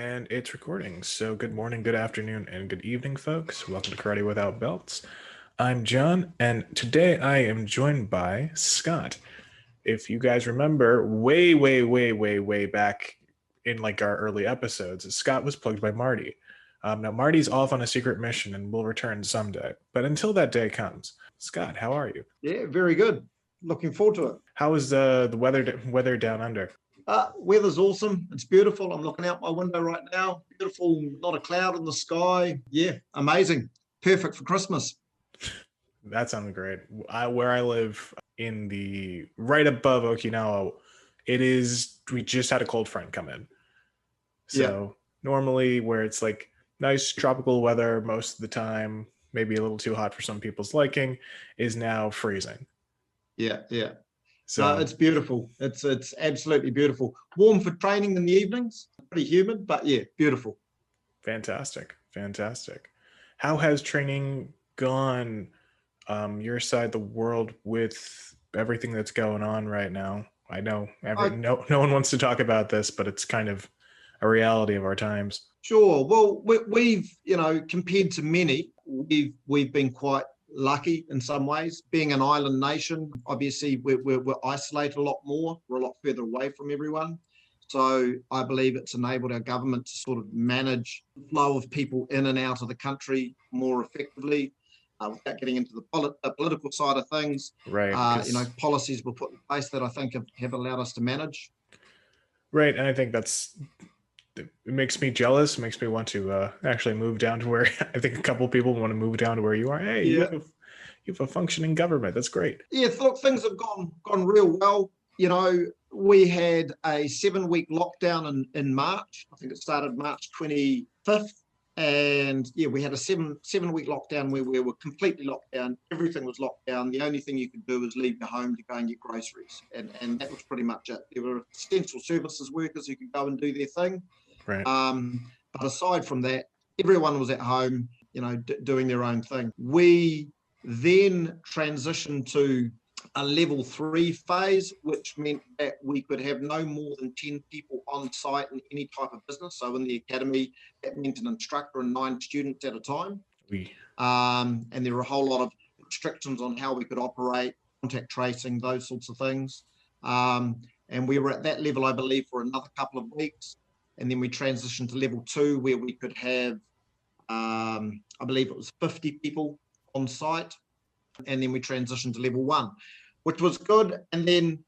And it's recording. So, good morning, good afternoon, and good evening, folks. Welcome to Karate Without Belts. I'm John, and today I am joined by Scott. If you guys remember, way back in like our early episodes, Scott was plugged by Marty. Now, Marty's off on a secret mission and will return someday. But until that day comes, Scott, how are you? Yeah, very good. Looking forward to it. How is the weather down under? Weather's awesome. It's beautiful. I'm looking out my window right now. Beautiful, not a cloud in the sky. Yeah, amazing. Perfect for Christmas. That sounds great. Where I live in the right above Okinawa, we just had a cold front come in. Yeah, So normally where it's like nice tropical weather most of the time, maybe a little too hot for some people's liking, is now freezing. yeah. No, So it's beautiful. It's absolutely beautiful. Warm for training in the evenings. Pretty humid, but yeah, beautiful. fantastic. How has training gone your side of the world with everything that's going on right now? I know I no one wants to talk about this, but it's kind of a reality of our times. Sure. Well, we've compared to many, we've been quite lucky in some ways. Being an island nation, obviously we're isolated a lot more. We're a lot further away from everyone. So I believe it's enabled our government to sort of manage the flow of people in and out of the country more effectively, without getting into the political side of things. Right, because Policies were put in place that I think have allowed us to manage. right, and I think it makes me jealous. Makes me want to actually move down to where I think a couple people want to move down to where you are. Hey, Yeah. you have a functioning government. That's great. Yeah, look, things have gone real well. We had a 7-week lockdown in March. I think it started March 25th. And yeah, we had a seven-week lockdown where we were completely locked down. Everything was locked down. The only thing you could do was leave your home to go and get groceries. And that was pretty much it. There were essential services workers who could go and do their thing. Right. But aside from that, everyone was at home, doing their own thing. We then transitioned to a level 3 phase, which meant that we could have no more than 10 people on site in any type of business. So in the academy, that meant an instructor and 9 students at a time. And there were a whole lot of restrictions on how we could operate, contact tracing, those sorts of things. And we were at that level, I believe, for another couple of weeks. And then we transitioned to level 2, where we could have, I believe it was 50 people on site. And then we transitioned to level 1, which was good. And then,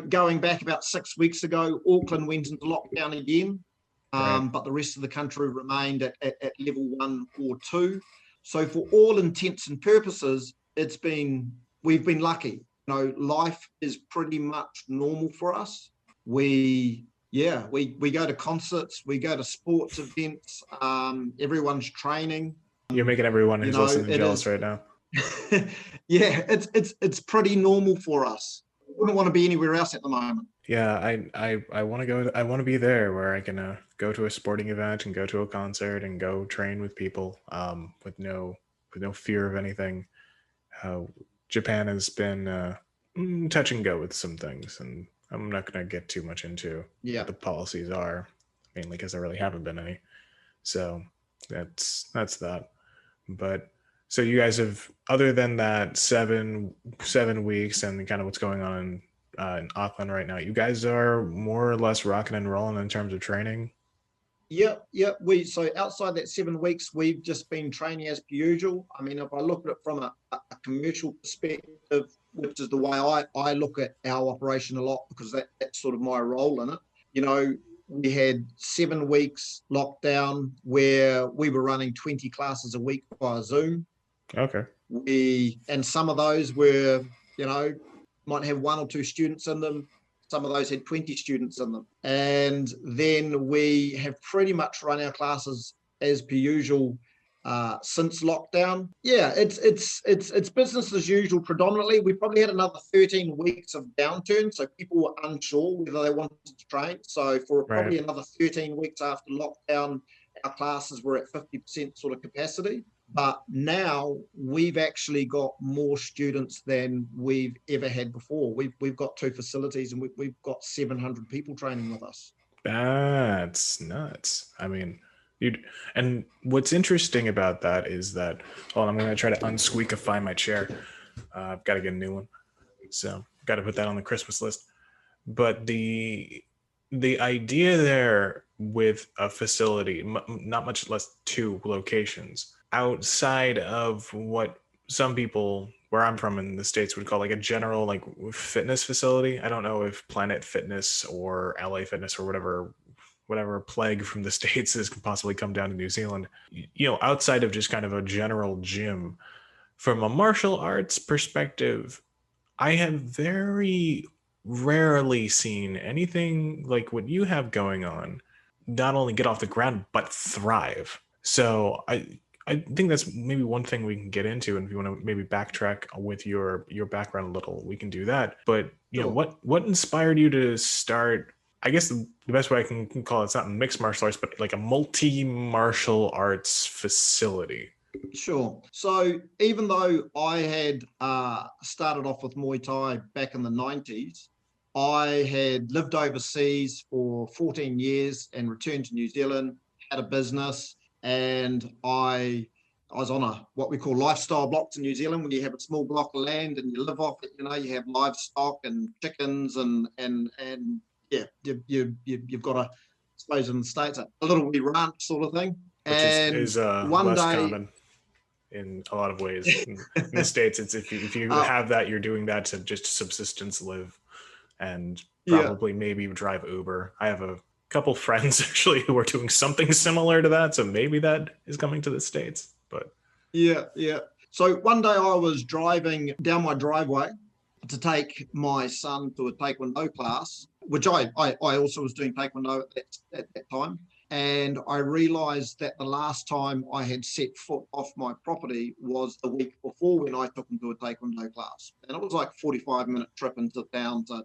going back about 6 weeks ago, Auckland went into lockdown again, Right. but the rest of the country remained at level 1 or 2. So for all intents and purposes, we've been lucky. Life is pretty much normal for us. We go to concerts, we go to sports events, everyone's training. You're making everyone who's listening jealous right now. Yeah, it's pretty normal for us. Wouldn't want to be anywhere else at the moment. Yeah, I want to go. I want to be there where I can go to a sporting event and go to a concert and go train with people with no fear of anything. Japan has been touch and go with some things, and I'm not going to get too much into what the policies are, mainly because there really haven't been any. So that's that. But so you guys have, other than that 7 weeks and kind of what's going on in Auckland right now, you guys are more or less rocking and rolling in terms of training. Yeah. So outside that 7 weeks, we've just been training as per usual. I mean, if I look at it from a commercial perspective, which is the way I look at our operation a lot, because that's sort of my role in it. We had 7 weeks lockdown where we were running 20 classes a week via Zoom. Okay. And some of those were, might have 1 or 2 students in them. Some of those had 20 students in them. And then we have pretty much run our classes as per usual since lockdown. Yeah, it's business as usual predominantly. We probably had another 13 weeks of downturn, so people were unsure whether they wanted to train. So for probably another 13 weeks after lockdown, our classes were at 50% sort of capacity. But now we've actually got more students than we've ever had before. We've got 2 facilities and we've got 700 people training with us. That's nuts. I mean, you'd, and what's interesting about that is that, hold on, I'm going to try to unsqueakify my chair. I've got to get a new one. So, got to put that on the Christmas list. But the idea there with a facility, not much less two locations, outside of what some people where I'm from in the States would call like a general like fitness facility. I don't know if Planet Fitness or LA Fitness or whatever plague from the States has possibly come down to New Zealand. You know, outside of just kind of a general gym, from a martial arts perspective, I have very rarely seen anything like what you have going on not only get off the ground but thrive. So I think that's maybe one thing we can get into, and if you want to maybe backtrack with your background a little, we can do that. But you know, Sure. what inspired you to start? I guess the best way I can call it, it's not mixed martial arts, but like a multi martial arts facility. Sure. So even though I had started off with Muay Thai back in the 90s, I had lived overseas for 14 years and returned to New Zealand, had a business, and I was on a what we call lifestyle blocks in New Zealand, where you have a small block of land and you live off it. You know, you have livestock and chickens and yeah, you've got a, I suppose in the States, a little wee ranch sort of thing. Which And is one less day, common in a lot of ways. In the States, it's if you uh, have that, you're doing that to just subsistence live and yeah, probably maybe drive Uber. I have a couple friends actually who are doing something similar to that, so maybe that is coming to the States. But yeah. So one day I was driving down my driveway to take my son to a Taekwondo class, which I also was doing Taekwondo at that time. And I realized that the last time I had set foot off my property was the week before when I took him to a Taekwondo class. And it was like a 45-minute trip into town to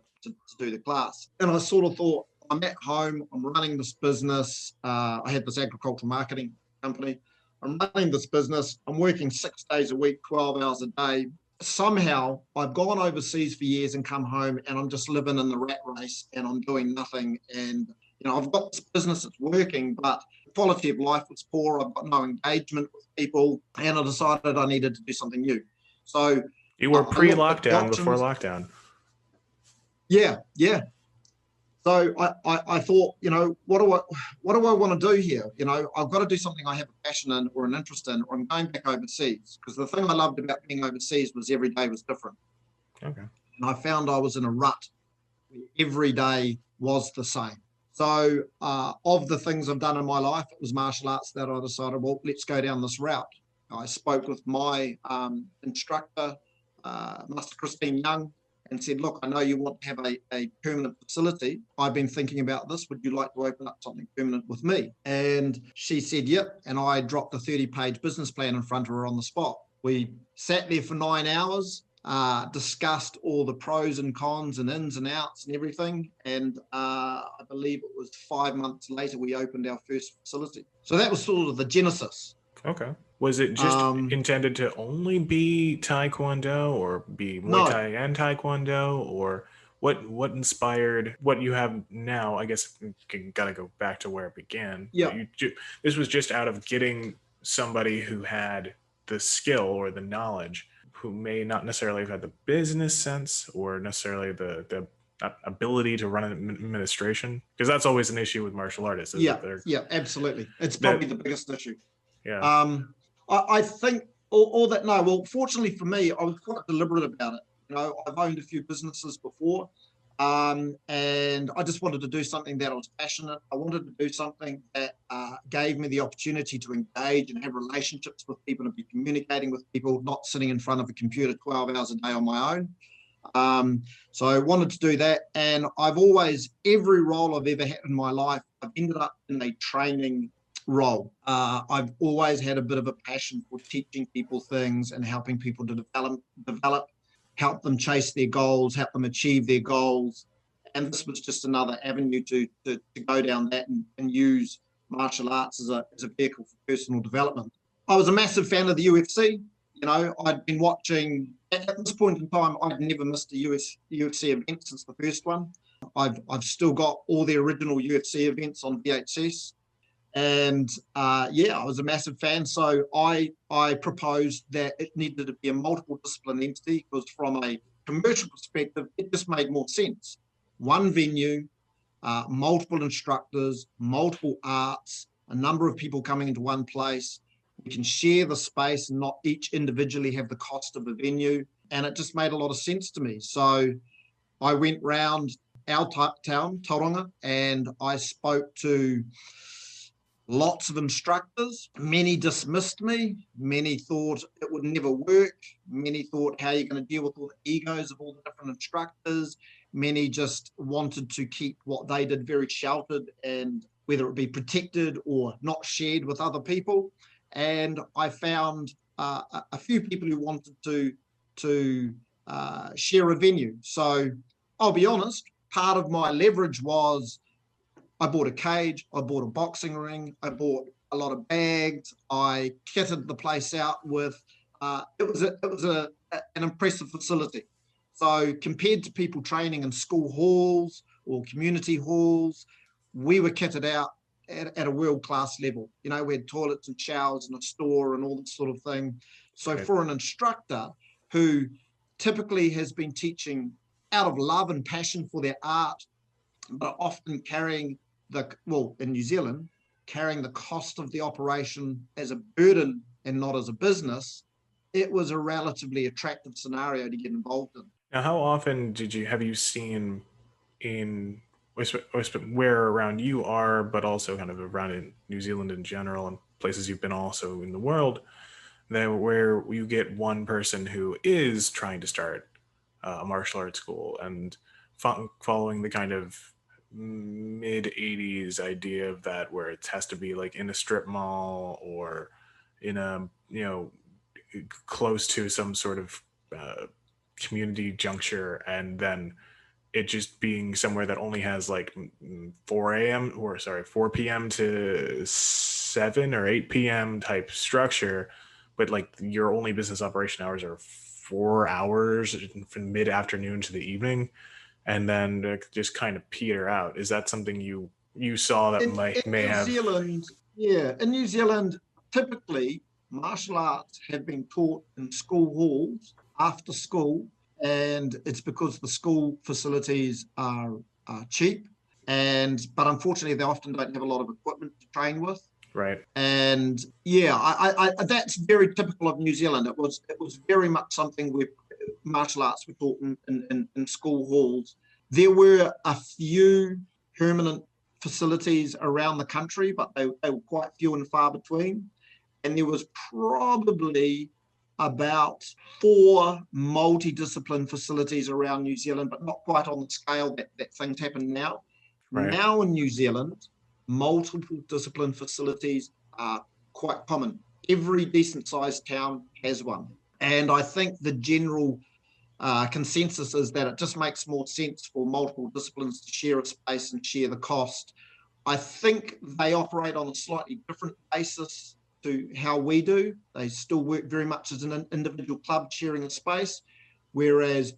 do the class. And I sort of thought, I'm at home, I'm running this business. I had this agricultural marketing company. I'm running this business. I'm working 6 days a week, 12 hours a day. Somehow I've gone overseas for years and come home and I'm just living in the rat race and I'm doing nothing. And, you know, I've got this business that's working, but the quality of life was poor. I've got no engagement with people and I decided I needed to do something new. So you were I looked at the pre-lockdown, before options. lockdown. Yeah. So I thought, you know, what do I want to do here? You know, I've got to do something I have a passion in or an interest in, or I'm going back overseas. Because the thing I loved about being overseas was every day was different. Okay. And I found I was in a rut. Every day was the same. So of the things I've done in my life, it was martial arts that I decided, well, let's go down this route. I spoke with my instructor, Master Christine Young, and said, look, I know you want to have a permanent facility. I've been thinking about this. Would you like to open up something permanent with me? And she said, yep. And I dropped a 30-page business plan in front of her on the spot. We sat there for 9 hours, discussed all the pros and cons and ins and outs and everything. And I believe it was 5 months later, we opened our first facility. So that was sort of the genesis. Okay. Was it just intended to only be Taekwondo, or be Muay No, Thai and Taekwondo, or what inspired what you have now? I guess you gotta go back to where it began. But yeah, this was just out of getting somebody who had the skill or the knowledge, who may not necessarily have had the business sense or necessarily the ability to run an administration, because that's always an issue with martial artists, is that they're absolutely. It's that probably the biggest issue. yeah. I think all that, no, well, fortunately for me, I was quite deliberate about it. You know, I've owned a few businesses before, and I just wanted to do something that I was passionate. I wanted to do something that gave me the opportunity to engage and have relationships with people and be communicating with people, not sitting in front of a computer 12 hours a day on my own. So I wanted to do that. And I've always, every role I've ever had in my life, I've ended up in a training role. I've always had a bit of a passion for teaching people things and helping people to develop, help them chase their goals, help them achieve their goals. And this was just another avenue to go down that and use martial arts as a vehicle for personal development. I was a massive fan of the UFC. You know, I'd been watching, at this point in time, I'd never missed a UFC event since the first one. I've still got all the original UFC events on VHS. And I was a massive fan. So I proposed that it needed to be a multiple discipline entity, because from a commercial perspective, it just made more sense. One venue, multiple instructors, multiple arts, a number of people coming into one place. We can share the space and not each individually have the cost of a venue. And it just made a lot of sense to me. So I went round our town, Tauranga, and I spoke to lots of instructors. Many dismissed me. Many thought it would never work. Many thought, how are you going to deal with all the egos of all the different instructors? Many just wanted to keep what they did very sheltered, and whether it be protected or not shared with other people. And I found a few people who wanted to share a venue. So I'll be honest, part of my leverage was I bought a cage, I bought a boxing ring, I bought a lot of bags, I kitted the place out with, it was an impressive facility. So compared to people training in school halls or community halls, we were kitted out at a world-class level. You know, we had toilets and showers and a store and all that sort of thing. So for an instructor who typically has been teaching out of love and passion for their art, but often carrying in New Zealand, carrying the cost of the operation as a burden and not as a business, it was a relatively attractive scenario to get involved in. Now, how often have you seen in where around you are, but also kind of around in New Zealand in general and places you've been also in the world, that where you get one person who is trying to start a martial arts school and following the kind of mid 80s idea of that, where it has to be like in a strip mall or in a, close to some sort of community juncture, and then it just being somewhere that only has like 4 p.m. to 7 or 8 p.m. type structure, but like your only business operation hours are 4 hours from mid afternoon to the evening, and then just kind of peter out. Is that something you saw that may New have? Zealand, in New Zealand, typically martial arts have been taught in school halls after school, and it's because the school facilities are cheap, but unfortunately they often don't have a lot of equipment to train with. Right. And that's very typical of New Zealand. It was very much something where martial arts were taught in school halls. There were a few permanent facilities around the country, but they were quite few and far between. And there was probably about 4 multidiscipline facilities around New Zealand, but not quite on the scale that things happen now. Right. Now in New Zealand, multiple discipline facilities are quite common. Every decent sized town has one. And I think the general consensus is that it just makes more sense for multiple disciplines to share a space and share the cost. I think they operate on a slightly different basis to how we do. They still work very much as an individual club sharing a space, whereas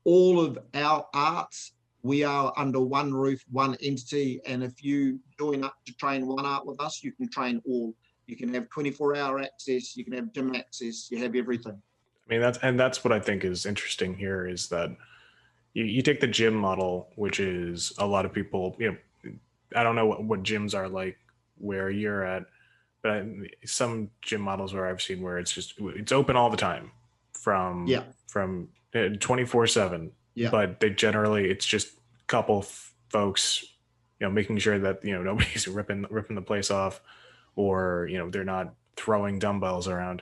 all of our arts, we are under one roof, one entity, and if you join up to train one art with us, you can train all. You can have 24-hour access, you can have gym access, you have everything. I mean, that's what I think is interesting here, is that you take the gym model, which is a lot of people, I don't know what gyms are like where you're at, but some gym models where I've seen where it's open all the time from 24/7. But they generally, it's just a couple folks, making sure that nobody's ripping the place off, or they're not throwing dumbbells around,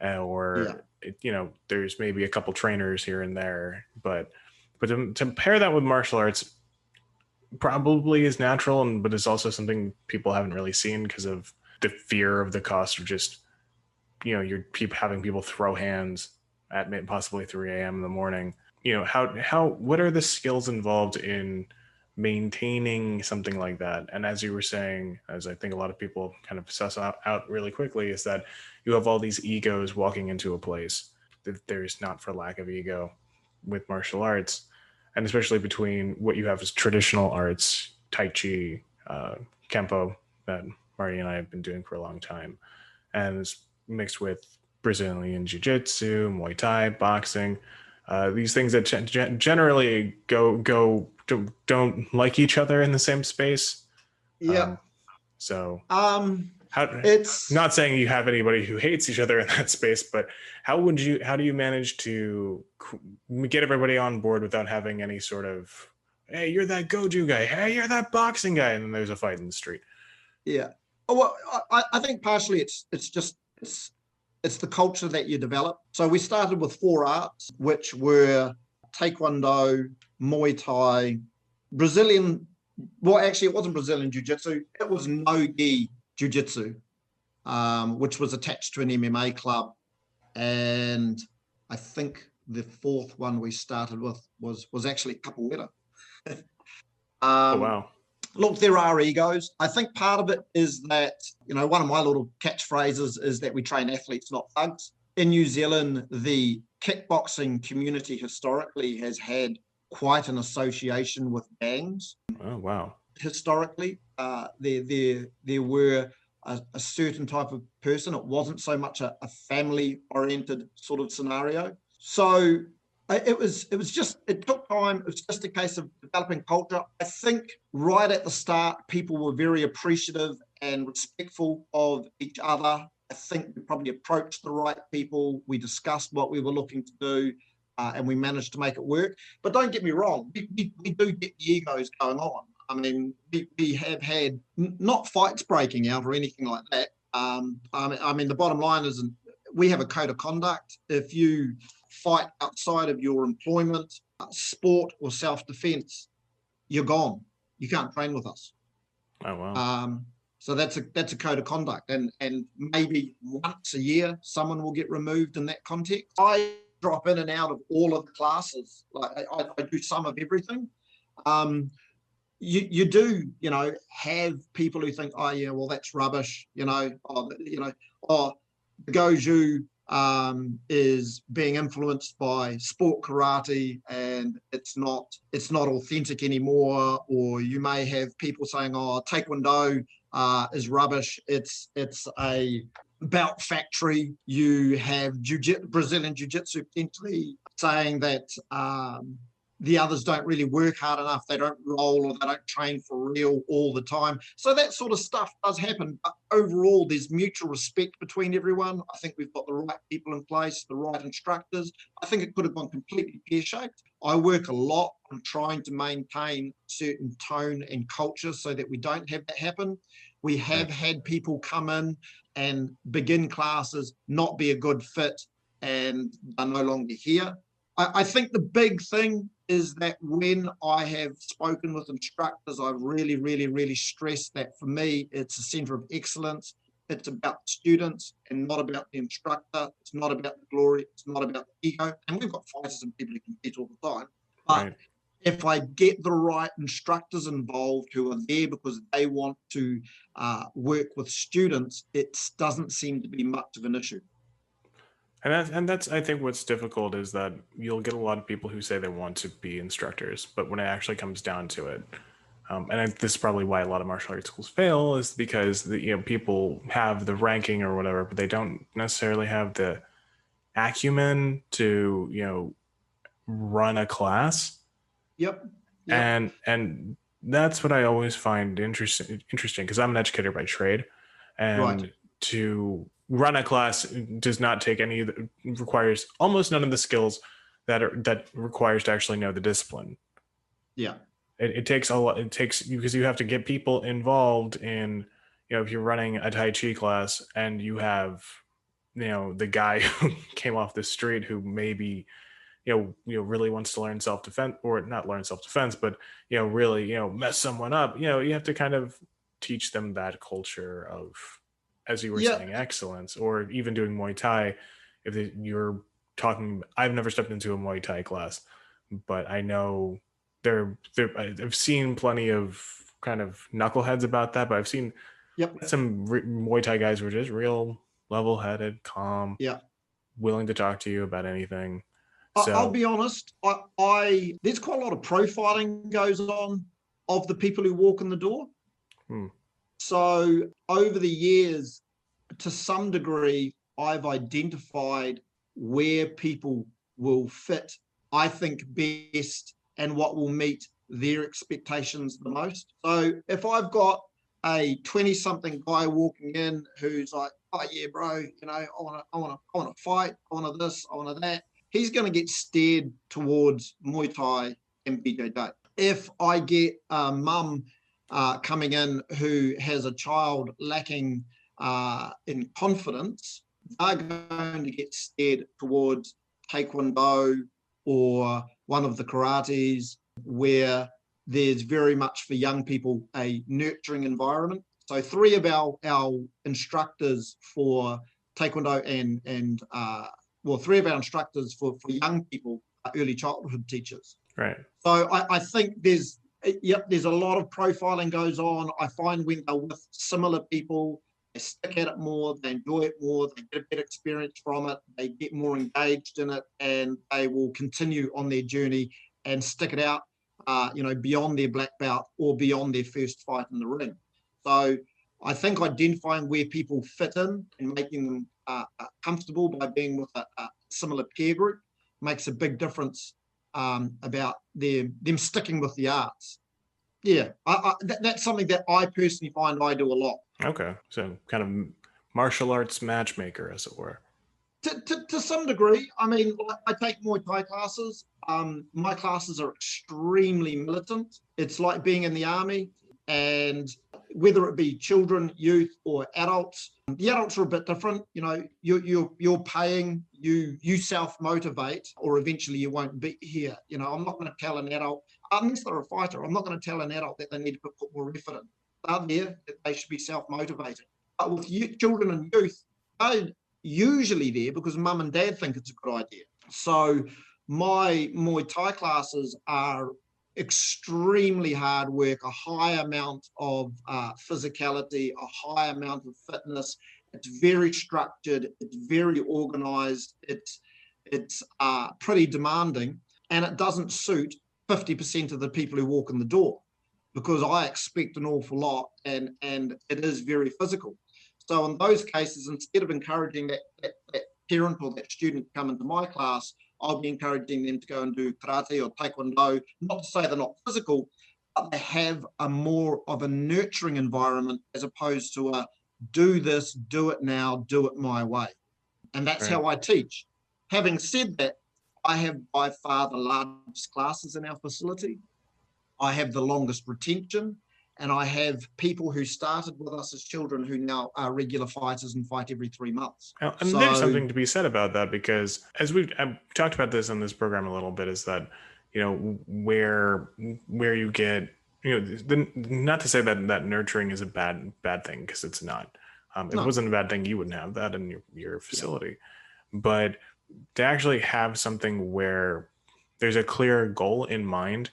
or there's maybe a couple trainers here and there, but to pair that with martial arts probably is natural, but it's also something people haven't really seen because of the fear of the cost of just you're having people throw hands at possibly 3 a.m. in the morning. What are the skills involved in maintaining something like that? And as you were saying, as I think a lot of people kind of suss out really quickly, is that you have all these egos walking into a place that there's not for lack of ego with martial arts. and especially between what you have as traditional arts, Tai Chi, Kempo, that Marty and I have been doing for a long time, and it's mixed with Brazilian Jiu-Jitsu, Muay Thai, boxing. These things that generally don't like each other in the same space. Yeah. Um, so Um, how? it's Not saying you have anybody who hates each other in that space, but how do you manage to get everybody on board without having any sort of, hey, you're that Goju guy, hey, you're that boxing guy, and then there's a fight in the street. Yeah. Oh, well, I think partially it's just it's the culture that you develop. So we started with 4 arts, which were Taekwondo, Muay Thai, Brazilian. Well, actually, it wasn't Brazilian Jiu-Jitsu. It was no-gi Jiu-Jitsu, which was attached to an MMA club. And I think the fourth one we started with was actually capoeira. Oh um, wow. Look, there are egos. I think part of it is that, one of my little catchphrases is that we train athletes, not thugs. In New Zealand, the kickboxing community historically has had quite an association with gangs. Oh wow. Historically, there were a certain type of person. It wasn't so much a family-oriented sort of scenario. So it took time. It was just a case of developing culture. I think right at the start, people were very appreciative and respectful of each other. I think we probably approached the right people. We discussed what we were looking to do, and we managed to make it work. But don't get me wrong, we do get the egos going on. I mean, we have had not fights breaking out or anything like that. I mean, the bottom line is we have a code of conduct. If you fight outside of your employment, sport, or self-defense, you're gone. You can't train with us. Oh wow. So that's a code of conduct, and maybe once a year someone will get removed in that context. I drop in and out of all of the classes. Like I do some of everything. You do have people who think, oh yeah, well that's rubbish. The Goju is being influenced by sport karate and it's not authentic anymore. Or you may have people saying, oh, Taekwondo is rubbish. It's a bout factory. You have Brazilian Jiu-Jitsu potentially saying that the others don't really work hard enough. They don't roll or they don't train for real all the time. So that sort of stuff does happen. But overall, there's mutual respect between everyone. I think we've got the right people in place, the right instructors. I think it could have gone completely pear-shaped. I work a lot on trying to maintain a certain tone and culture so that we don't have that happen. We have had people come in and begin classes, not be a good fit, and are no longer here. I think the big thing is that when I have spoken with instructors, I've really, really, really stressed that for me, it's a center of excellence. It's about the students and not about the instructor. It's not about the glory. It's not about the ego. And we've got fighters and people who compete all the time. But if I get the right instructors involved who are there because they want to work with students, it doesn't seem to be much of an issue. And that's I think what's difficult is that you'll get a lot of people who say they want to be instructors, but when it actually comes down to it, this is probably why a lot of martial arts schools fail, is because people have the ranking or whatever, but they don't necessarily have the acumen to run a class. Yep. And that's what I always find interesting because I'm an educator by trade, and Right. to run a class does not take requires almost none of the skills that requires to actually know the discipline. Yeah. It takes a lot. It takes because you have to get people involved in, if you're running a Tai Chi class and you have, the guy who came off the street who maybe, really wants to learn self-defense, or not learn self-defense, but, really, mess someone up, you have to kind of teach them that culture of, as you were Yeah. saying, excellence. Or even doing Muay Thai, if you're talking, I've never stepped into a Muay Thai class, but I know I've seen plenty of kind of knuckleheads about that, but I've seen Yep. some Muay Thai guys who are just real level-headed, calm, Yeah. willing to talk to you about anything. I'll So, be honest. I there's quite a lot of profiling goes on of the people who walk in the door. hmm, So over the years, to some degree, I've identified where people will fit, I think, best and what will meet their expectations the most. So if I've got a 20-something guy walking in who's like, oh yeah, bro, I want to fight, I want to this, I want to that, he's going to get steered towards Muay Thai and BJJ. If I get a mum coming in who has a child lacking in confidence, are going to get steered towards Taekwondo or one of the karates where there's very much for young people a nurturing environment. So three of our instructors for Taekwondo and three of our instructors for young people are early childhood teachers. right. So I think there's a lot of profiling goes on. I find when they're with similar people, they stick at it more, they enjoy it more, they get a better experience from it, they get more engaged in it, and they will continue on their journey and stick it out, beyond their black belt or beyond their first fight in the ring. So I think identifying where people fit in and making them comfortable by being with a similar peer group makes a big difference about them sticking with the arts. Yeah, that's something that I personally find I do a lot. Okay. So, kind of martial arts matchmaker, as it were. To some degree, I mean, I take Muay Thai classes. My classes are extremely militant. It's like being in the army, and whether it be children, youth, or adults, the adults are a bit different. You know, you're paying, you self motivate, or eventually you won't be here. You know, I'm not going to tell an adult unless they're a fighter. I'm not going to tell an adult that they need to put more effort in. They're there, that they should be self motivated. But with children and youth, I usually there because mum and dad think it's a good idea. So my Muay Thai classes are extremely hard work, a high amount of physicality, a high amount of fitness. It's very structured, it's very organized, it's pretty demanding, and it doesn't suit 50% of the people who walk in the door because I expect an awful lot, and it is very physical. So in those cases, instead of encouraging that parent or that student to come into my class, I'll be encouraging them to go and do karate or taekwondo. Not to say they're not physical, but they have a more of a nurturing environment as opposed to a do this, do it now, do it my way. And that's Right. how I teach. Having said that, I have by far the largest classes in our facility. I have the longest retention, and I have people who started with us as children who now are regular fighters and fight every 3 months. And there's So, something to be said about that because, as I've talked about this on this program a little bit, is that where you get not to say that nurturing is a bad thing because it's not. If it no, wasn't a bad thing, you wouldn't have that in your yeah, facility. But to actually have something where there's a clear goal in mind,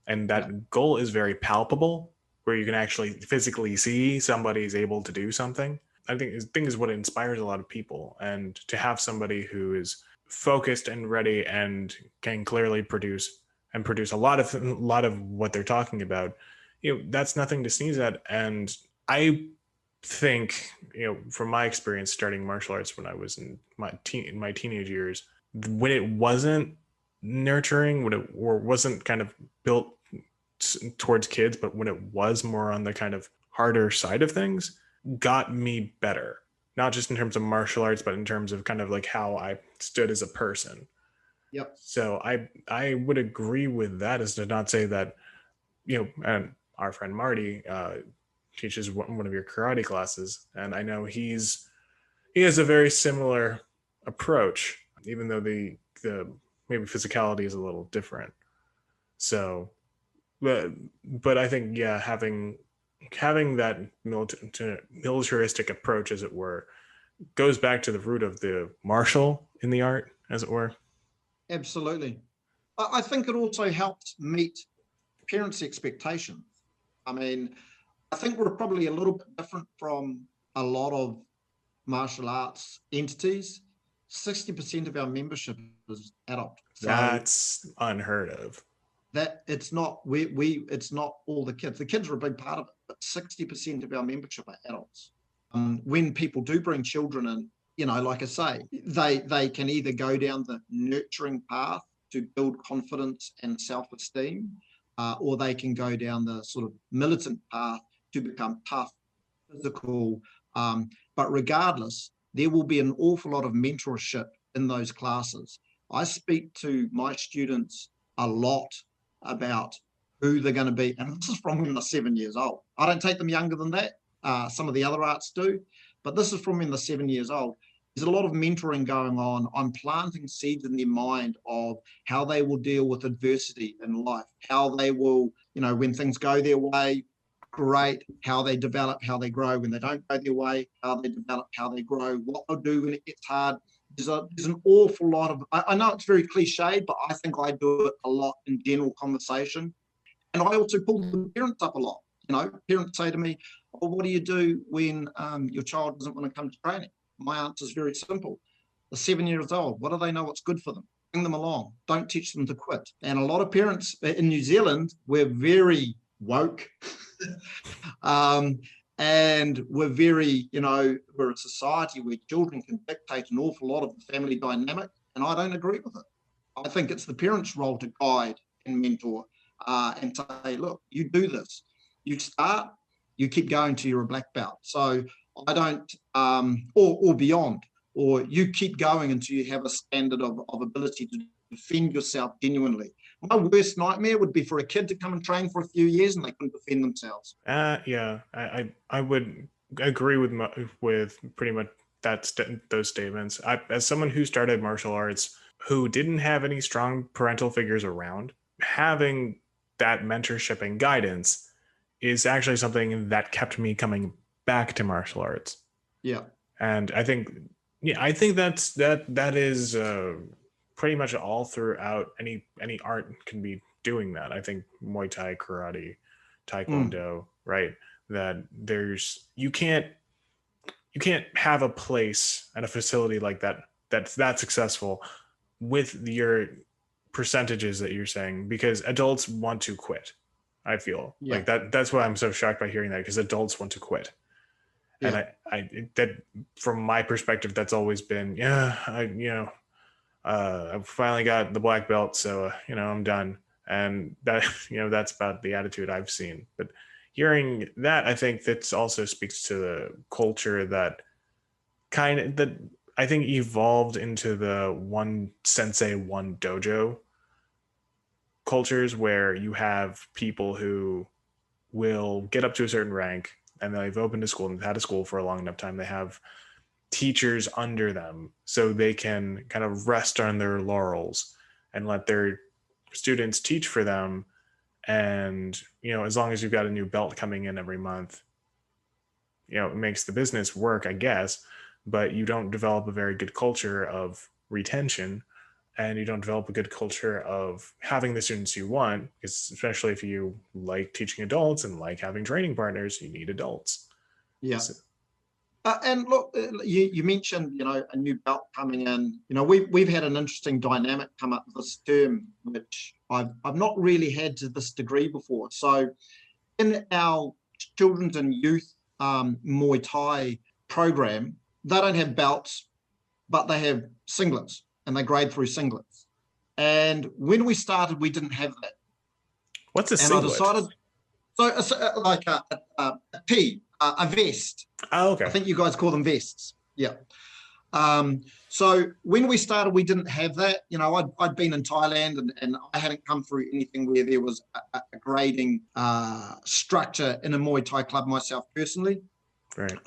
and yeah, that goal is very palpable, where you can actually physically see somebody's able to do something. I think is what inspires a lot of people, and to have somebody who is focused and ready and can clearly produce a lot of what they're talking about, that's nothing to sneeze at. And I think, from my experience starting martial arts when I was in my teenage years, when it wasn't nurturing, when it or wasn't kind of built towards kids, but when it was more on the kind of harder side of things, got me better. Not just in terms of martial arts, but in terms of kind of like how I stood as a person. yep, So I would agree with that, as to not say that, and our friend Marty teaches one of your karate classes, and I know he has a very similar approach, even though the maybe physicality is a little different. So, but I think, yeah, having that militaristic approach, as it were, goes back to the root of the martial in the art, as it were. absolutely. I think it also helps meet parents' expectations. I mean, I think we're probably a little bit different from a lot of martial arts entities. 60% of our membership is adult. So That's unheard of. that it's not it's not all the kids. The kids are a big part of it, but 60% of our membership are adults. When people do bring children in, like I say, they can either go down the nurturing path to build confidence and self-esteem, or they can go down the sort of militant path to become tough, physical. But regardless, there will be an awful lot of mentorship in those classes. I speak to my students a lot about who they're going to be. And this is from when they're 7 years old. I don't take them younger than that. Some of the other arts do, but this is from when they're 7 years old. There's a lot of mentoring going on. I'm planting seeds in their mind of how they will deal with adversity in life, how they will, when things go their way, great, how they develop, how they grow. When they don't go their way, how they develop, how they grow, what they'll do when it gets hard. There's an awful lot of, I know it's very cliched, but I think I do it a lot in general conversation. And I also pull the parents up a lot. Parents say to me, well, what do you do when your child doesn't want to come to training? My answer is very simple. They're 7 years old. What do they know what's good for them? Bring them along. Don't teach them to quit. And a lot of parents in New Zealand, we're very woke. And we're very, we're a society where children can dictate an awful lot of the family dynamic, and I don't agree with it. I think it's the parents' role to guide and mentor and say, look, you do this. You start, you keep going till you're a black belt. So I don't, or beyond, or you keep going until you have a standard of ability to defend yourself genuinely. My worst nightmare would be for a kid to come and train for a few years and they couldn't defend themselves. Yeah, I would agree with pretty much those statements. As someone who started martial arts, who didn't have any strong parental figures around, having that mentorship and guidance is actually something that kept me coming back to martial arts. Yeah. And I think that is pretty much all throughout any art can be doing that. I think Muay Thai, karate, taekwondo, right? That you can't have a place and a facility like that's that successful with your percentages that you're saying, because adults want to quit. I feel like that's why I'm so shocked by hearing that, because adults want to quit. And I that from my perspective, that's always been, I finally got the black belt, so I'm done. And that that's about the attitude I've seen. But hearing that, I think that also speaks to the culture that I think evolved into the one sensei, one dojo cultures, where you have people who will get up to a certain rank, and they've opened a school and had a school for a long enough time. They have teachers under them so they can kind of rest on their laurels and let their students teach for them. And as long as you've got a new belt coming in every month, it makes the business work, I guess. But you don't develop a very good culture of retention, and you don't develop a good culture of having the students you want, because especially if you like teaching adults and like having training partners, you need adults. Yeah. So, and look, you mentioned, a new belt coming in. We've had an interesting dynamic come up this term, which I've not really had to this degree before. So in our children's and youth Muay Thai program, they don't have belts, but they have singlets, and they grade through singlets. And when we started, we didn't have that. What's a singlet? And I decided, so like a tee, a vest. Oh, okay. I think you guys call them vests. Yeah. So when we started, we didn't have that. I'd been in Thailand, and I hadn't come through anything where there was a grading structure in a Muay Thai club myself personally. Right.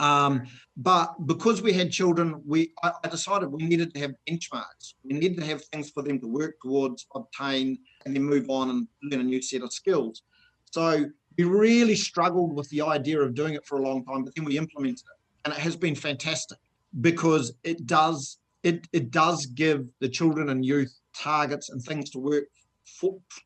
But because we had children, I decided we needed to have benchmarks. We needed to have things for them to work towards, obtain, and then move on and learn a new set of skills. So we really struggled with the idea of doing it for a long time, but then we implemented it, and it has been fantastic, because it does give the children and youth targets and things to work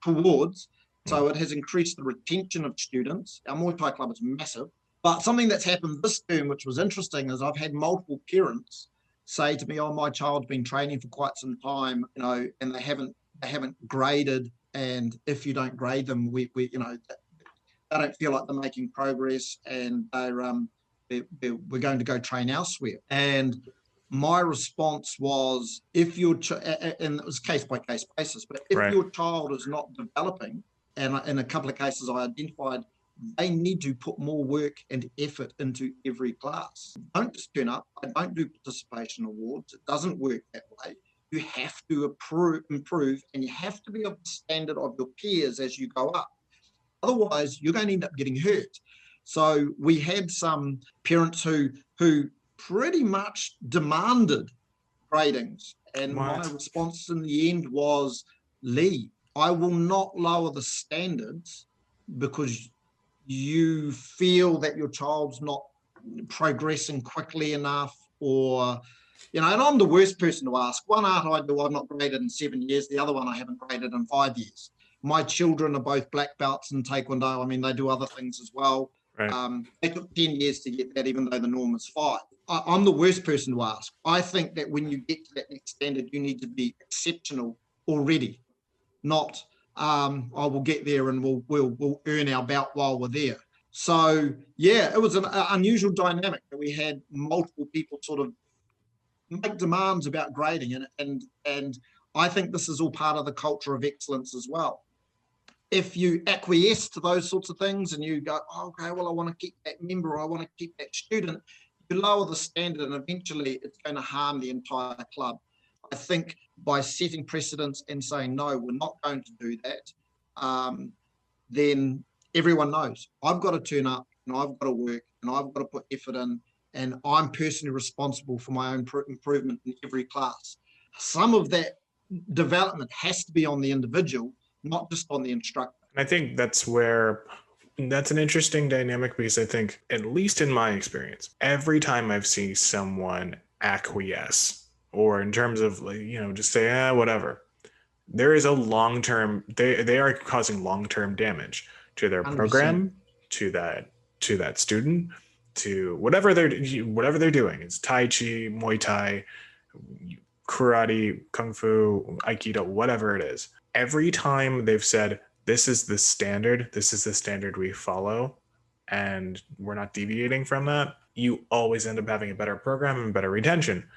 towards. So it has increased the retention of students. Our Muay Thai club is massive. But something that's happened this term, which was interesting, is I've had multiple parents say to me, "Oh, my child's been training for quite some time, and they haven't graded, and if you don't grade them, we they don't feel like they're making progress, and we're going to go train elsewhere." And my response was, if your and it was case by case basis, but if Right. your child is not developing, and in a couple of cases I identified they need to put more work and effort into every class. Don't just turn up. I don't do participation awards. It doesn't work that way. You have to improve, and you have to be of the standard of your peers as you go up. Otherwise, you're going to end up getting hurt. So we had some parents who pretty much demanded gradings. And my What? response in the end was, Lee, I will not lower the standards because you feel that your child's not progressing quickly enough, or and I'm the worst person to ask. One art I do, I've not graded in 7 years. The other one I haven't graded in 5 years. My children are both black belts in Taekwondo. I mean, they do other things as well. Right. They took 10 years to get that, even though the norm is 5. I'm the worst person to ask. I think that when you get to that next standard, you need to be exceptional already, not I will get there and we'll earn our belt while we're there. So yeah, it was an unusual dynamic that we had multiple people sort of make demands about grading, and I think this is all part of the culture of excellence as well. If you acquiesce to those sorts of things and you go, oh, okay, well, I want to keep that member, or I want to keep that student, you lower the standard and eventually it's going to harm the entire club. I think by setting precedents and saying, no, we're not going to do that, then everyone knows I've got to turn up and I've got to work and I've got to put effort in, and I'm personally responsible for my own improvement in every class. Some of that development has to be on the individual, not just on the instructor. I think that's an interesting dynamic, because I think, at least in my experience, every time I've seen someone acquiesce, or in terms of, just say, whatever, there is a long-term, they are causing long-term damage to their 100%. program, to that student, to whatever they're doing. It's Tai Chi, Muay Thai, karate, kung fu, aikido, whatever it is. Every time they've said, this is the standard we follow, and we're not deviating from that, you always end up having a better program and better retention.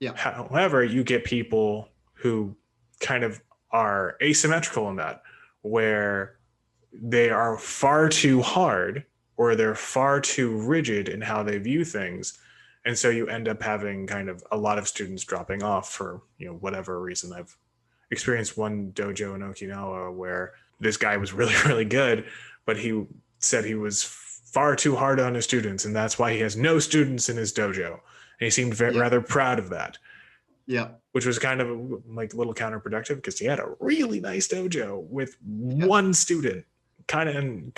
Yeah. However, you get people who kind of are asymmetrical in that, where they are far too hard, or they're far too rigid in how they view things. And so you end up having kind of a lot of students dropping off for, whatever reason. I've experienced one dojo in Okinawa where this guy was really, really good, but he said he was far too hard on his students, and that's why he has no students in his dojo. And he seemed rather proud of that. Yeah. Which was kind of a little counterproductive, because he had a really nice dojo with one student, kind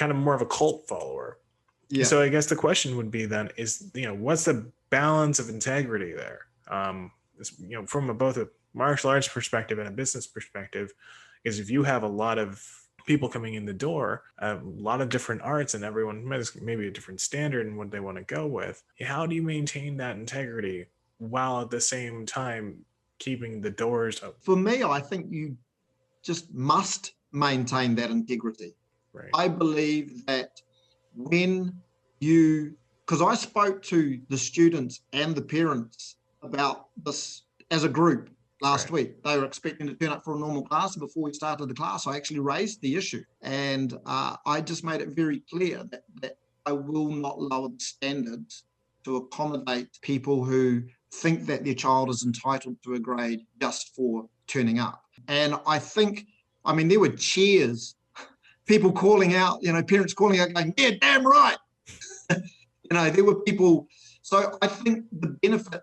of more of a cult follower. Yeah. So I guess the question would be then is, what's the balance of integrity there? From both a martial arts perspective and a business perspective, is if you have a lot of people coming in the door, a lot of different arts, and everyone has maybe a different standard in what they want to go with, how do you maintain that integrity while at the same time keeping the doors open? For me, I think you just must maintain that integrity. Right. I believe that because I spoke to the students and the parents about this as a group last week. They were expecting to turn up for a normal class, and before we started the class, I actually raised the issue. And I just made it very clear that I will not lower the standards to accommodate people who think that their child is entitled to a grade just for turning up. And I think, there were cheers, people calling out, parents calling out, going, yeah, damn right. There were people. So I think the benefit,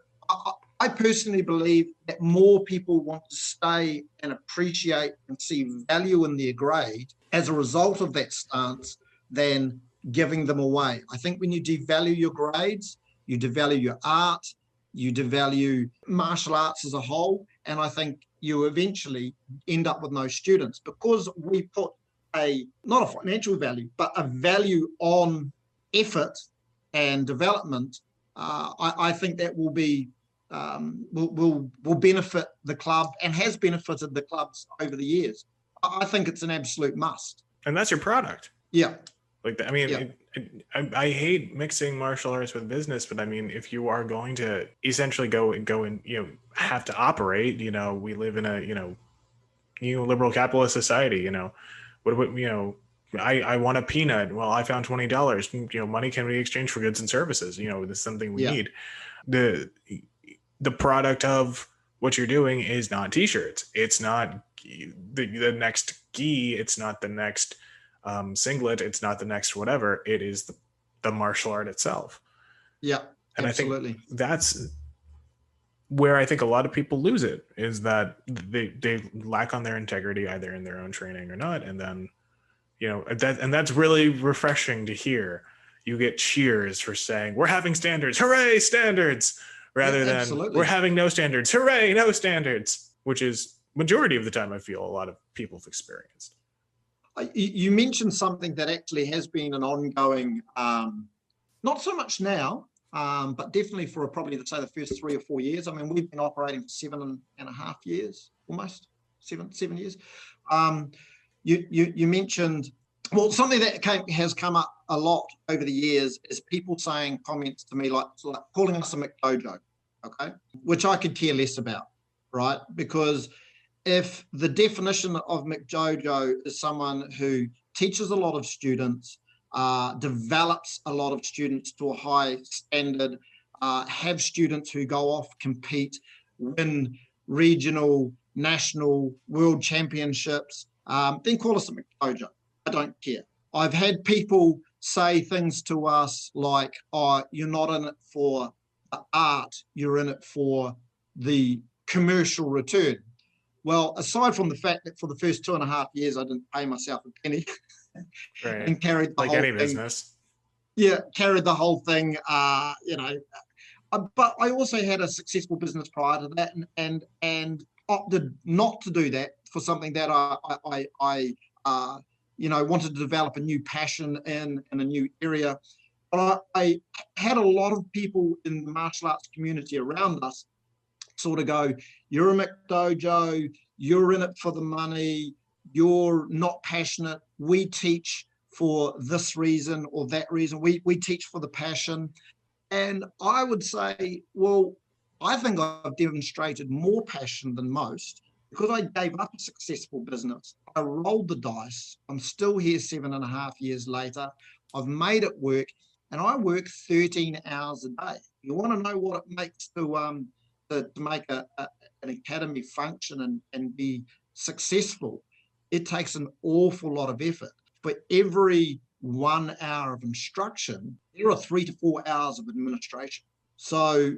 I personally believe that more people want to stay and appreciate and see value in their grade as a result of that stance than giving them away. I think when you devalue your grades, you devalue your art, you devalue martial arts as a whole, and I think you eventually end up with no students, because we put not a financial value, but a value on effort and development. I think that will be will benefit the club and has benefited the clubs over the years. I think it's an absolute must. And that's your product. Yeah. Like, I mean, I hate mixing martial arts with business, but I mean, if you are going to essentially go and, have to operate, we live in a, liberal capitalist society, I want a peanut. Well, I found $20. Money can be exchanged for goods and services. This is something we need. The product of what you're doing is not t-shirts. It's not the next gi. It's not the next singlet. It's not the next whatever. It is the martial art itself. Yeah, and absolutely. I think that's where I think a lot of people lose it, is that they lack on their integrity, either in their own training or not. And then, that's really refreshing to hear. You get cheers for saying, we're having standards, hooray, standards, rather than we're having no standards, hooray, no standards, which is majority of the time I feel a lot of people have experienced. You mentioned something that actually has been an ongoing, not so much now, but definitely for probably, let's say, the first 3 or 4 years. I mean, we've been operating for 7.5 years, almost 7 years. You mentioned, well, something that has come up a lot over the years is people saying comments to me like calling us a McDojo, okay, which I could care less about, right? Because if the definition of McDojo is someone who teaches a lot of students, develops a lot of students to a high standard, have students who go off, compete, win regional, national, world championships, then call us a McDojo. I don't care. I've had people say things to us like, oh, you're not in it for the art, you're in it for the commercial return. Well, aside from the fact that for the first 2.5 years, I didn't pay myself a penny, right, and carried the like whole any thing. business. Yeah, carried the whole thing. But I also had a successful business prior to that, and opted not to do that for something that I wanted to develop a new passion in a new area. But I had a lot of people in the martial arts community around us sort of go, you're a McDojo, you're in it for the money, you're not passionate, we teach for this reason or that reason, we teach for the passion. And I would say, well, I think I've demonstrated more passion than most, because I gave up a successful business. I rolled the dice. I'm still here 7.5 years later. I've made it work, and I work 13 hours a day. You want to know what it makes to make an academy function and be successful? It takes an awful lot of effort. For every 1 hour of instruction, there are 3 to 4 hours of administration. So,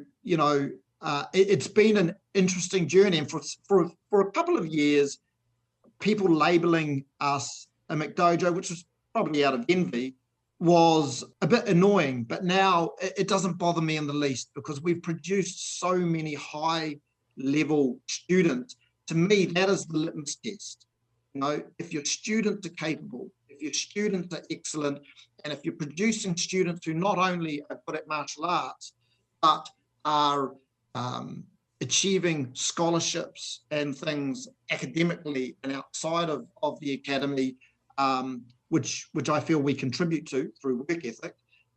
it's been an interesting journey. And for a couple of years, people labeling us a McDojo, which was probably out of envy, was a bit annoying. But now it doesn't bother me in the least, because we've produced so many high-level students. To me, that is the litmus test. If your students are capable, if your students are excellent, and if you're producing students who not only are good at martial arts, but are achieving scholarships and things academically and outside of the academy, which I feel we contribute to through work ethic,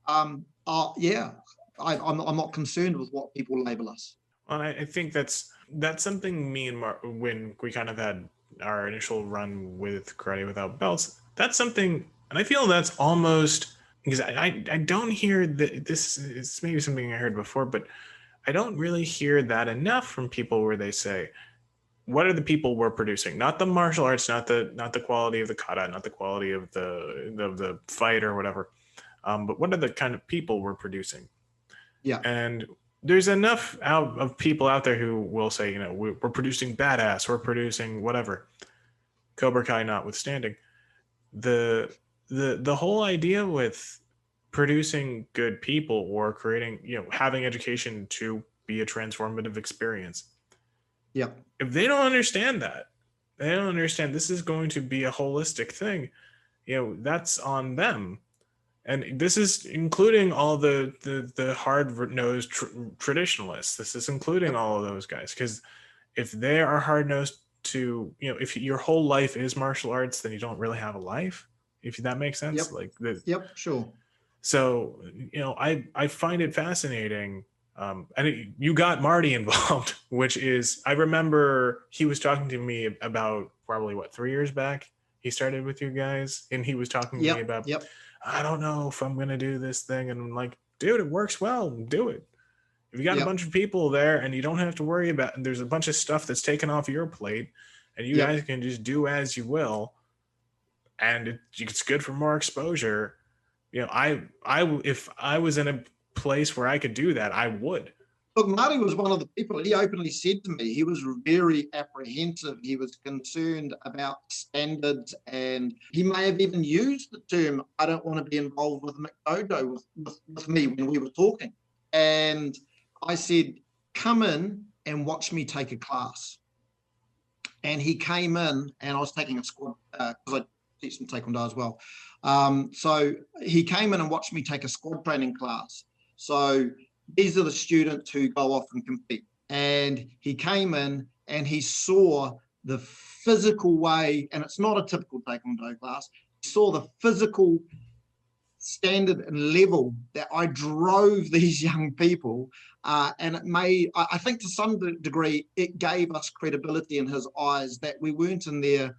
I'm not concerned with what people label us. Well, I think that's something me and when we kind of had our initial run with Karate Without Belts, that's something, and I feel that's almost, because I don't hear that. This is maybe something I heard before, but I don't really hear that enough from people, where they say, what are the people we're producing? Not the martial arts, not the quality of the kata, not the quality of the fight or whatever, but what are the kind of people we're producing? Yeah. And there's enough of people out there who will say, we're producing badass, we're producing whatever, Cobra Kai notwithstanding. The whole idea with producing good people, or creating, having education to be a transformative experience. Yeah. If they don't understand that, they don't understand this is going to be a holistic thing, that's on them. And this is including all the hard-nosed traditionalists. This is including Yep. all of those guys, because if they are hard-nosed to, if your whole life is martial arts, then you don't really have a life, if that makes sense. Yep. Like the Yep. Sure. So, I find it fascinating. And you got Marty involved, which is, I remember he was talking to me about probably what, 3 years back. He started with you guys, and he was talking to me Yep. about, Yep. I don't know if I'm gonna do this thing, and I'm like, dude, it works well. Do it. If you got a Yep. bunch of people there, and you don't have to worry about, and there's a bunch of stuff that's taken off your plate, and you Yep. guys can just do as you will, and it's good for more exposure. If I was in a place where I could do that, I would. Look, Marty was one of the people, he openly said to me, he was very apprehensive. He was concerned about standards, and he may have even used the term, I don't want to be involved with McDojo with me when we were talking. And I said, come in and watch me take a class. And he came in, and I was taking a squad, because I teach some Taekwondo as well. So he came in and watched me take a squad training class. So these are the students who go off and compete. And he came in and he saw the physical way, and it's not a typical Taekwondo class, he saw the physical standard and level that I drove these young people. And it made, I think to some degree, it gave us credibility in his eyes that we weren't in there,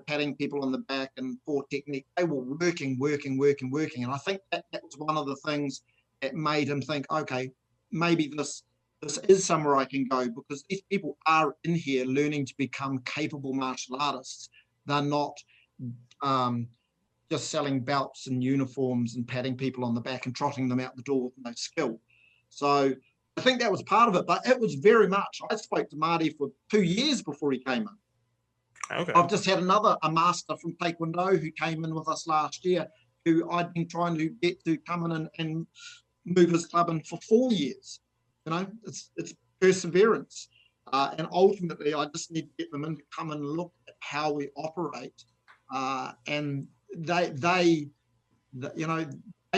patting people on the back and poor technique. They were working. And I think that was one of the things that made him think, okay, maybe this is somewhere I can go, because these people are in here learning to become capable martial artists. They're not just selling belts and uniforms and patting people on the back and trotting them out the door with no skill. So I think that was part of it, but it was very much, I spoke to Marty for 2 years before he came in. Okay. I've just had a master from Taekwondo who came in with us last year, who I'd been trying to get to come in and move his club in for 4 years. It's perseverance. And ultimately, I just need to get them in to come and look at how we operate. And they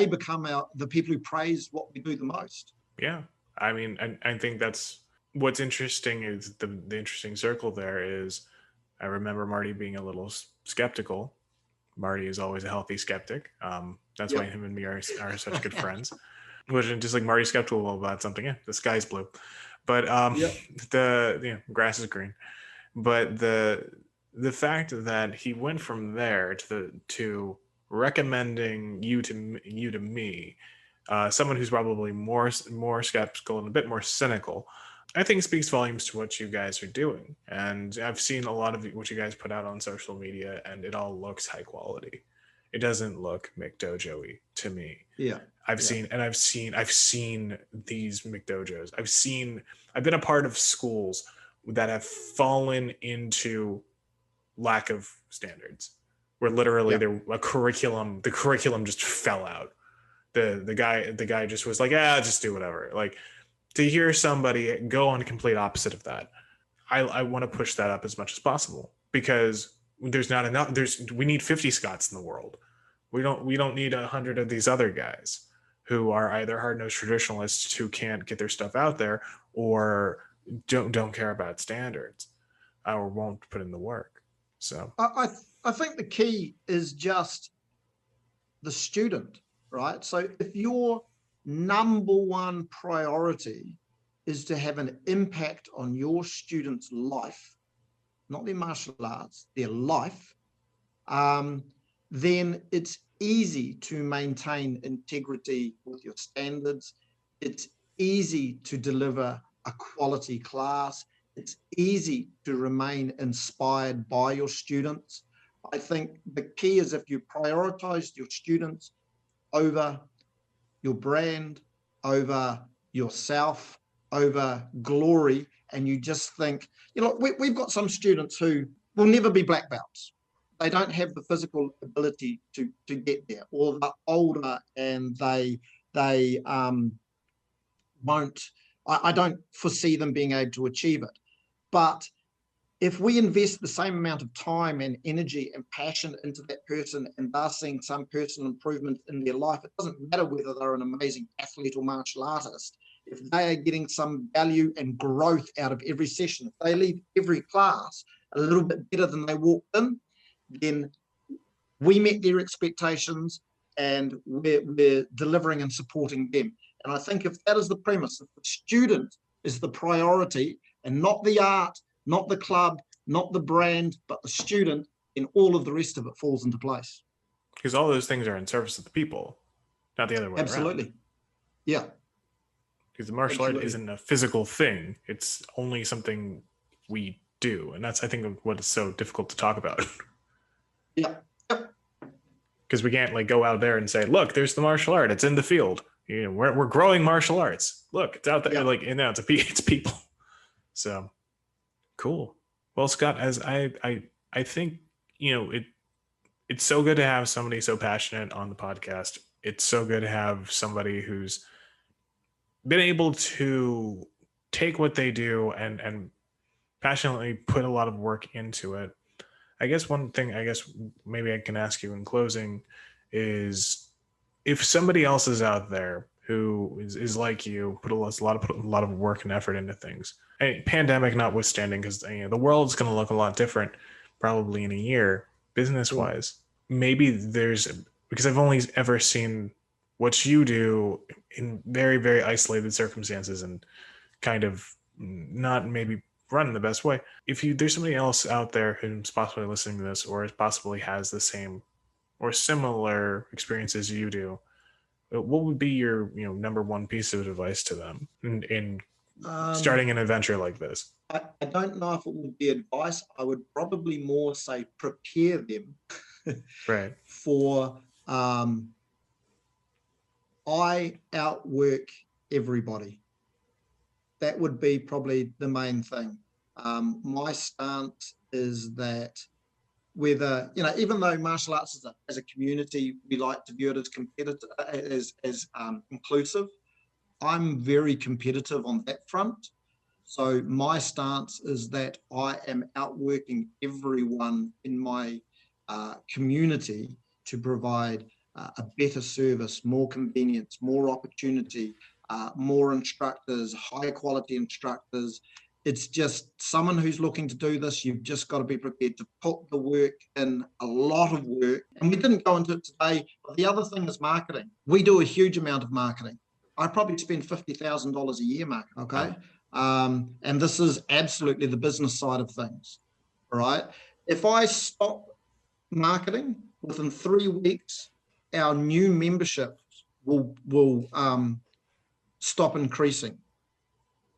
become the people who praise what we do the most. Yeah. I mean, I think that's what's interesting, is the interesting circle there is, I remember Marty being a little skeptical. Marty is always a healthy skeptic. That's why him and me are such good friends. Which is just like Marty's skeptical about something. Yeah, the sky's blue, but the grass is green. But the fact that he went from there to recommending you to me, someone who's probably more skeptical and a bit more cynical, I think speaks volumes to what you guys are doing. And I've seen a lot of what you guys put out on social media, and it all looks high quality. It doesn't look McDojo-y to me. Yeah. I've seen these McDojos. I've been a part of schools that have fallen into lack of standards, where literally the curriculum just fell out. The guy just was like, just do whatever. Like, to hear somebody go on the complete opposite of that, I want to push that up as much as possible, because there's not enough. We need 50 Scots in the world. We don't need 100 of these other guys who are either hard-nosed traditionalists who can't get their stuff out there, or don't care about standards, or won't put in the work. So I think the key is just the student, right? So if your number one priority is to have an impact on your student's life, not their martial arts, their life, then it's easy to maintain integrity with your standards. It's easy to deliver a quality class. It's easy to remain inspired by your students. I think the key is, if you prioritize your students over your brand, over yourself, over glory, and you just think, we've got some students who will never be black belts. They don't have the physical ability to get there, or they're older and they won't. I don't foresee them being able to achieve it. But if we invest the same amount of time and energy and passion into that person and they're seeing some personal improvement in their life, it doesn't matter whether they're an amazing athlete or martial artist. If they are getting some value and growth out of every session, if they leave every class a little bit better than they walked in, then we met their expectations and we're delivering and supporting them. And I think if that is the premise, if the student is the priority and not the art, not the club, not the brand, but the student, then all of the rest of it falls into place. Because all those things are in service of the people, not the other way around. Absolutely. Yeah. Because the martial art isn't a physical thing. It's only something we do. And that's, I think, what is so difficult to talk about. Yeah. Because we can't like go out there and say, look, there's the martial art. It's in the field. You know, we're growing martial arts. Look, it's out there. Like, and now it's people. So cool. Well, Scott, as I think, you know, it's so good to have somebody so passionate on the podcast. It's so good to have somebody who's been able to take what they do and passionately put a lot of work into it. I guess one thing maybe I can ask you in closing is, if somebody else is out there who is like you, put a lot of work and effort into things, and pandemic notwithstanding, because the world's going to look a lot different probably in a year business wise. Maybe because I've only ever seen what you do in very, very isolated circumstances and kind of not maybe run in the best way. If there's somebody else out there who's possibly listening to this or possibly has the same or similar experiences you do, what would be your number one piece of advice to them in starting an adventure like this? I don't know if it would be advice. I would probably more say prepare them right. for I outwork everybody. That would be probably the main thing. My stance is that whether, even though martial arts as a community, we like to view it as competitive, as inclusive, I'm very competitive on that front. So my stance is that I am outworking everyone in my community to provide a better service, more convenience, more opportunity, more instructors, high quality instructors. It's just someone who's looking to do this, you've just got to be prepared to put the work in, a lot of work. And we didn't go into it today, but the other thing is marketing. We do a huge amount of marketing. I probably spend $50,000 a year marketing, okay? And this is absolutely the business side of things, all right? If I stop marketing, within 3 weeks, our new membership will stop increasing.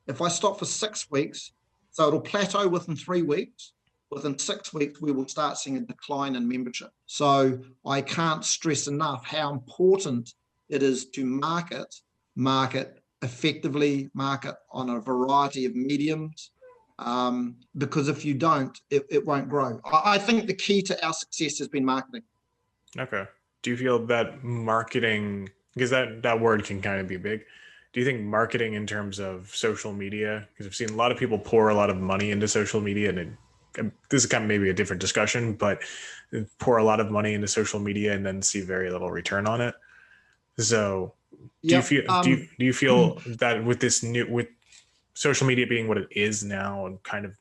If I stop for 6 weeks, so it'll plateau within 3 weeks. Within 6 weeks, we will start seeing a decline in membership. So I can't stress enough how important it is to market effectively, market on a variety of mediums, because if you don't, it won't grow. I think the key to our success has been marketing. Okay. Do you feel that marketing, because that word can kind of be big, do you think marketing in terms of social media, because I've seen a lot of people pour a lot of money into social media, and this is kind of maybe a different discussion, but pour a lot of money into social media and then see very little return on it. So do you feel that with social media being what it is now and kind of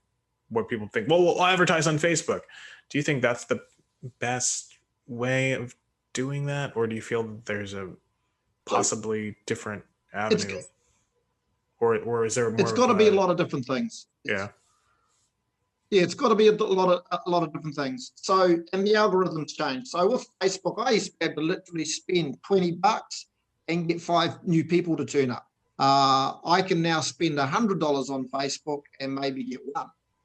what people think, well, we'll advertise on Facebook, do you think that's the best way of doing that, or do you feel that there's a possibly different avenue, or is there more? It's got to be a lot of different things. Yeah, it's got to be a lot of different things. So, and the algorithms change. So with Facebook, I used to be able to literally spend $20 and get 5 new people to turn up. I can now spend $100 on Facebook and maybe get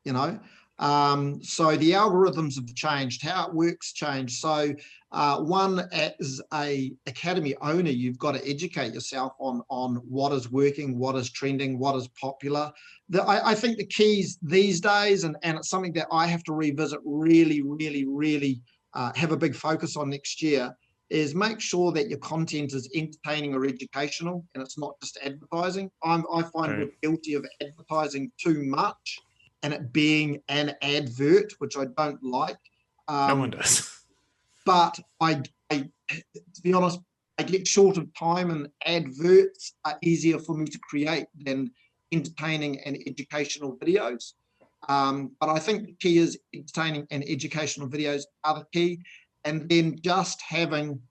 1. So the algorithms have changed, how it works changed. So one, as a academy owner, you've got to educate yourself on what is working, what is trending, what is popular. I think the keys these days, and it's something that I have to revisit really, really, really have a big focus on next year, is make sure that your content is entertaining or educational, and it's not just advertising. I find we're guilty of advertising too much. and it being an advert, which I don't like. No one does. But to be honest, I get short of time, and adverts are easier for me to create than entertaining and educational videos. But I think the key is entertaining and educational videos are the key. And then just having,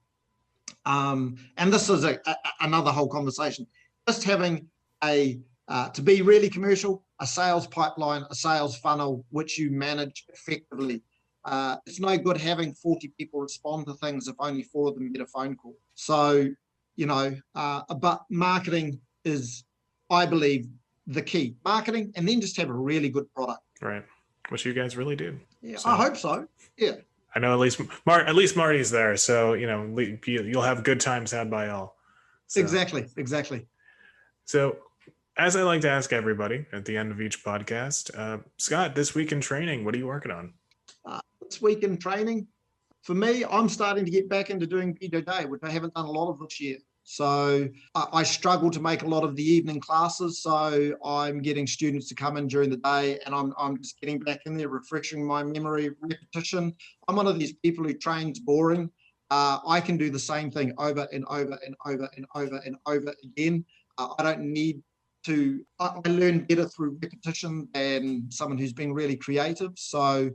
and this is another whole conversation, just having to be really commercial, a sales pipeline, a sales funnel, which you manage effectively. It's no good having 40 people respond to things if only 4 of them get a phone call. So, but marketing is, I believe, the key. Marketing, and then just have a really good product. Right. Which you guys really do. Yeah, so. I hope so. Yeah. I know at least Marty's there, so you'll have good times had by all. So. Exactly. So, as I like to ask everybody at the end of each podcast, Scott, this week in training, what are you working on? This week in training, for me, I'm starting to get back into doing BJJ, which I haven't done a lot of this year. So I struggle to make a lot of the evening classes. So I'm getting students to come in during the day, and I'm just getting back in there, refreshing my memory, repetition. I'm one of these people who trains boring. I can do the same thing over and over and over and over and over again. I don't need to. I learn better through repetition than someone who's been really creative. So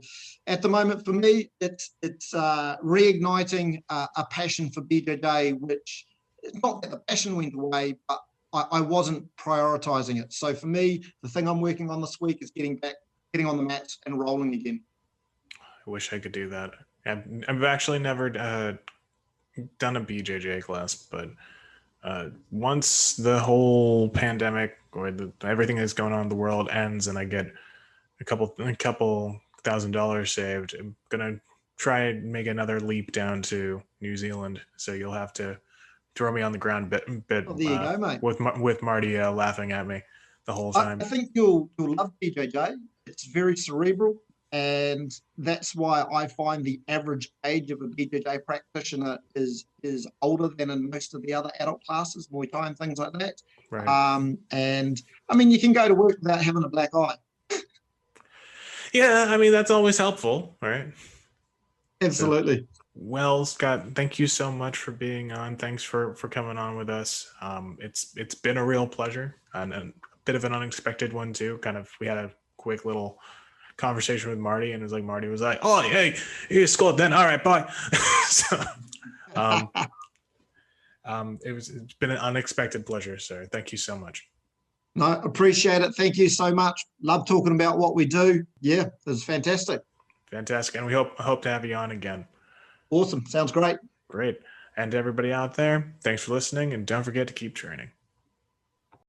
at the moment, for me, it's reigniting a passion for BJJ, which it's not that the passion went away, but I wasn't prioritizing it. So for me, the thing I'm working on this week is getting on the mats and rolling again. I wish I could do that. I've actually never done a BJJ class, but once the whole pandemic or everything that's going on in the world ends and I get a couple $1,000 saved, I'm gonna try and make another leap down to New Zealand. So you'll have to throw me on the ground bit there you go, mate. with Marty laughing at me the whole time. I think you'll love BJJ. It's very cerebral, and that's why I find the average age of a BJJ practitioner is older than in most of the other adult classes, Muay Thai and things like that. Right. And I mean, you can go to work without having a black eye. Yeah, I mean, that's always helpful, right? Absolutely. So, well, Scott, thank you so much for being on. Thanks for coming on with us. It's been a real pleasure, and a bit of an unexpected one too. We had a quick little conversation with Marty, and it was like Marty was like, "Oh, hey, you scored then. All right, bye." So, it's been an unexpected pleasure, sir. Thank you so much. No, appreciate it. Thank you so much. Love talking about what we do. Yeah, it was fantastic. Fantastic, and we hope to have you on again. Awesome. Sounds great. Great. And to everybody out there, thanks for listening, and don't forget to keep training.